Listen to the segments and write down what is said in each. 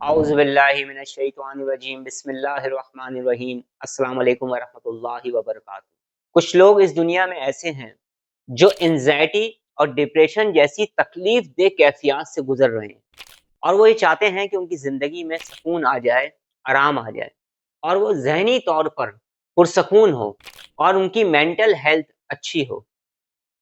اعوذ باللہ من الشیطان الرجیم بسم اللہ الرحمن الرحیم السلام علیکم ورحمۃ اللہ وبرکاتہ۔ کچھ لوگ اس دنیا میں ایسے ہیں جو انزائٹی اور ڈپریشن جیسی تکلیف دہ کیفیات سے گزر رہے ہیں، اور وہ یہ چاہتے ہیں کہ ان کی زندگی میں سکون آ جائے، آرام آ جائے، اور وہ ذہنی طور پر پرسکون ہو اور ان کی مینٹل ہیلتھ اچھی ہو۔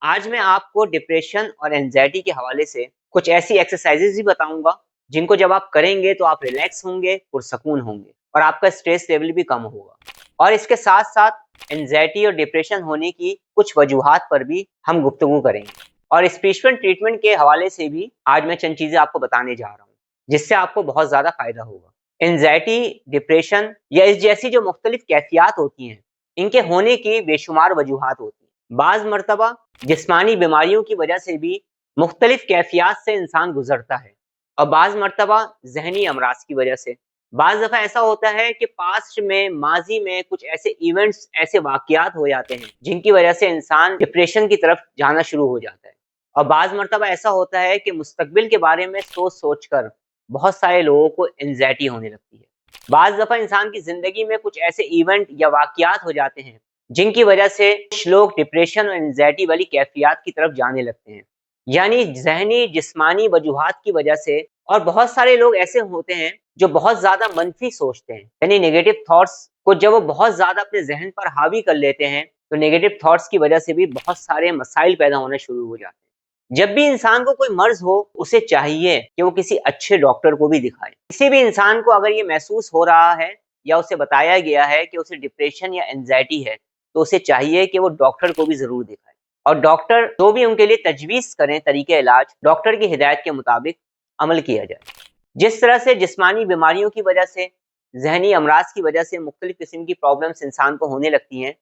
آج میں آپ کو ڈپریشن اور انزائٹی کے حوالے سے کچھ ایسی ایکسرسائزز بھی بتاؤں گا جن کو جب آپ کریں گے تو آپ ریلیکس ہوں گے، پرسکون ہوں گے، اور آپ کا اسٹریس لیول بھی کم ہوگا۔ اور اس کے ساتھ ساتھ انزائٹی اور ڈپریشن ہونے کی کچھ وجوہات پر بھی ہم گفتگو کریں گے، اور اسپریچول ٹریٹمنٹ کے حوالے سے بھی آج میں چند چیزیں آپ کو بتانے جا رہا ہوں جس سے آپ کو بہت زیادہ فائدہ ہوگا۔ انزائٹی، ڈپریشن یا اس جیسی جو مختلف کیفیات ہوتی ہیں، ان کے ہونے کی بے شمار وجوہات ہوتی ہیں۔ بعض مرتبہ جسمانی بیماریوں کی وجہ سے بھی مختلف کیفیات سے انسان گزرتا ہے، اور بعض مرتبہ ذہنی امراض کی وجہ سے۔ بعض دفعہ ایسا ہوتا ہے کہ پاسٹ میں، ماضی میں کچھ ایسے ایونٹس، ایسے واقعات ہو جاتے ہیں جن کی وجہ سے انسان ڈپریشن کی طرف جانا شروع ہو جاتا ہے، اور بعض مرتبہ ایسا ہوتا ہے کہ مستقبل کے بارے میں سوچ سوچ کر بہت سارے لوگوں کو انزائٹی ہونے لگتی ہے۔ بعض دفعہ انسان کی زندگی میں کچھ ایسے ایونٹ یا واقعات ہو جاتے ہیں جن کی وجہ سے کچھ لوگ ڈپریشن اور انزائٹی والی کیفیات کی طرف جانے لگتے ہیں، یعنی ذہنی جسمانی وجوہات کی وجہ سے۔ اور بہت سارے لوگ ایسے ہوتے ہیں جو بہت زیادہ منفی سوچتے ہیں، یعنی نیگیٹو تھاٹس کو جب وہ بہت زیادہ اپنے ذہن پر حاوی کر لیتے ہیں تو نیگیٹو تھاٹس کی وجہ سے بھی بہت سارے مسائل پیدا ہونا شروع ہو جاتے ہیں۔ جب بھی انسان کو کوئی مرض ہو، اسے چاہیے کہ وہ کسی اچھے ڈاکٹر کو بھی دکھائے۔ کسی بھی انسان کو اگر یہ محسوس ہو رہا ہے یا اسے بتایا گیا ہے کہ اسے ڈپریشن یا انزائٹی ہے تو اسے چاہیے کہ وہ ڈاکٹر کو بھی ضرور دکھائے، اور ڈاکٹر جو بھی ان کے لیے تجویز کریں طریقہ علاج، ڈاکٹر کی ہدایت کے مطابق عمل کیا جائے۔ جس طرح سے جسمانی بیماریوں کی وجہ سے، ذہنی امراض کی وجہ سے مختلف قسم کی پرابلمس انسان کو ہونے لگتی ہیں،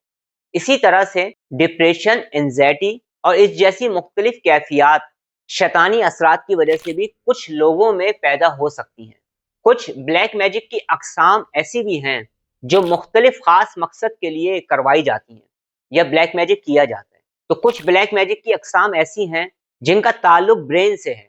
اسی طرح سے ڈپریشن، انزائٹی اور اس جیسی مختلف کیفیات شیطانی اثرات کی وجہ سے بھی کچھ لوگوں میں پیدا ہو سکتی ہیں۔ کچھ بلیک میجک کی اقسام ایسی بھی ہیں جو مختلف خاص مقصد کے لیے کروائی جاتی ہیں یا بلیک میجک کیا جاتا ہے۔ تو کچھ بلیک میجک کی اقسام ایسی ہیں جن کا تعلق برین سے ہے،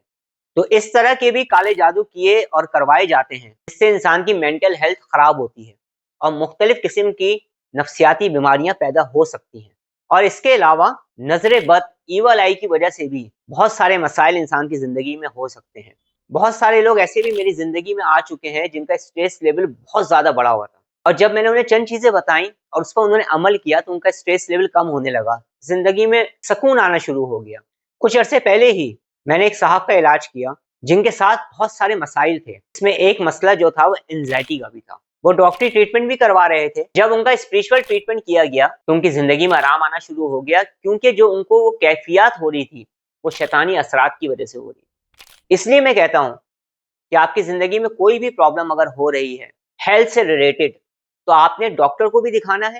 تو اس طرح کے بھی کالے جادو کیے اور کروائے جاتے ہیں، اس سے انسان کی مینٹل ہیلتھ خراب ہوتی ہے اور مختلف قسم کی نفسیاتی بیماریاں پیدا ہو سکتی ہیں۔ اور اس کے علاوہ نظر بد، ایول آئی کی وجہ سے بھی بہت سارے مسائل انسان کی زندگی میں ہو سکتے ہیں۔ بہت سارے لوگ ایسے بھی میری زندگی میں آ چکے ہیں جن کا اسٹریس لیول بہت زیادہ بڑا ہوا تھا، اور جب میں نے انہیں چند چیزیں بتائیں اور اس پر انہوں نے عمل کیا تو ان کا اسٹریس لیول کم ہونے لگا، زندگی میں سکون آنا شروع ہو گیا۔ کچھ عرصے پہلے ہی میں نے ایک صاحب کا علاج کیا جن کے ساتھ بہت سارے مسائل تھے، اس میں ایک مسئلہ جو تھا وہ انزائٹی کا بھی تھا۔ وہ ڈاکٹری ٹریٹمنٹ بھی کروا رہے تھے۔ جب ان کا اسپریچول ٹریٹمنٹ کیا گیا تو ان کی زندگی میں آرام آنا شروع ہو گیا، کیونکہ جو ان کو وہ کیفیات ہو رہی تھی وہ شیطانی اثرات کی وجہ سے ہو رہی تھی۔ اس لیے میں کہتا ہوں کہ آپ کی زندگی میں کوئی بھی پرابلم اگر ہو رہی ہے ہیلتھ سے ریلیٹڈ، تو آپ نے ڈاکٹر کو بھی دکھانا ہے،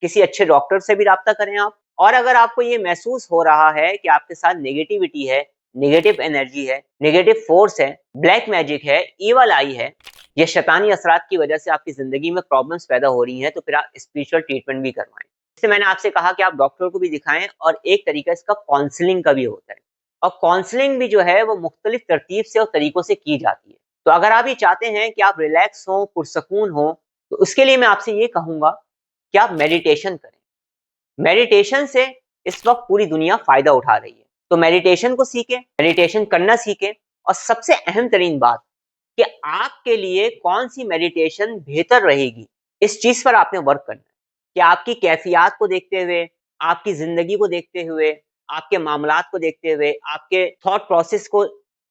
کسی اچھے ڈاکٹر سے بھی رابطہ کریں آپ۔ اور اگر آپ کو یہ محسوس ہو رہا ہے کہ آپ کے ساتھ نیگیٹیوٹی ہے، نیگیٹو انرجی ہے، نیگیٹو فورس ہے، بلیک میجک ہے، ایول آئی ہے، یا شیطانی اثرات کی وجہ سے آپ کی زندگی میں پرابلمس پیدا ہو رہی ہیں، تو پھر آپ اسپریچول ٹریٹمنٹ بھی کروائیں۔ اس سے میں نے آپ سے کہا کہ آپ ڈاکٹر کو بھی دکھائیں، اور ایک طریقہ اس کا کاؤنسلنگ کا بھی ہوتا ہے، اور کاؤنسلنگ بھی جو ہے وہ مختلف ترتیب سے اور طریقوں سے کی جاتی ہے۔ تو اگر آپ یہ چاہتے ہیں کہ آپ ریلیکس ہوں، پرسکون ہوں، تو اس کے لیے میں آپ سے یہ کہوں گا کہ آپ میڈیٹیشن کریں۔ میڈیٹیشن سے اس وقت پوری دنیا فائدہ اٹھا رہی ہے، تو میڈیٹیشن کو سیکھیں، میڈیٹیشن کرنا سیکھیں، اور سب سے اہم ترین بات کہ آپ کے لیے کون سی میڈیٹیشن بہتر رہے گی، اس چیز پر آپ نے ورک کرنا ہے کہ آپ کی کیفیات کو دیکھتے ہوئے، آپ کی زندگی کو دیکھتے ہوئے، آپ کے معاملات کو دیکھتے ہوئے، آپ کے تھاٹ پروسیس کو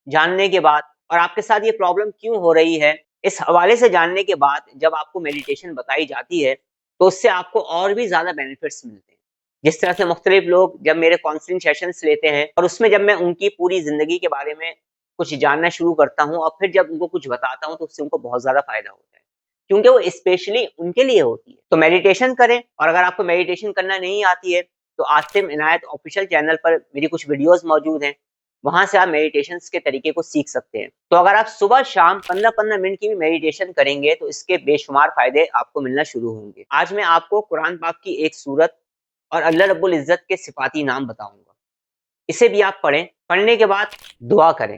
جاننے کے بعد، اور آپ کے ساتھ یہ پرابلم کیوں ہو رہی ہے اس حوالے سے جاننے کے بعد جب آپ کو میڈیٹیشن بتائی جاتی ہے تو اس سے آپ کو اور بھی زیادہ بینیفٹس ملتے ہیں۔ جس طرح سے مختلف لوگ جب میرے کاؤنسلنگ سیشنز لیتے ہیں اور اس میں جب میں ان کی پوری زندگی کے بارے میں کچھ جاننا شروع کرتا ہوں اور پھر جب ان کو کچھ بتاتا ہوں تو اس سے ان کو بہت زیادہ فائدہ ہوتا ہے، کیونکہ وہ اسپیشلی ان کے لیے ہوتی ہے۔ تو میڈیٹیشن کریں، اور اگر آپ کو میڈیٹیشن کرنا نہیں آتی ہے تو عاصم عنایت آفیشیل چینل پر میری کچھ ویڈیوز موجود ہیں، وہاں سے آپ میڈیٹیشنز کے طریقے کو سیکھ سکتے ہیں۔ تو اگر آپ صبح شام 15-15 منٹ کی بھی میڈیٹیشن کریں گے تو اس کے بے شمار فائدے آپ کو ملنا شروع ہوں گے۔ آج میں آپ کو قرآن پاک کی ایک سورت اور اللہ رب العزت کے صفاتی نام بتاؤں گا، اسے بھی آپ پڑھیں، پڑھنے کے بعد دعا کریں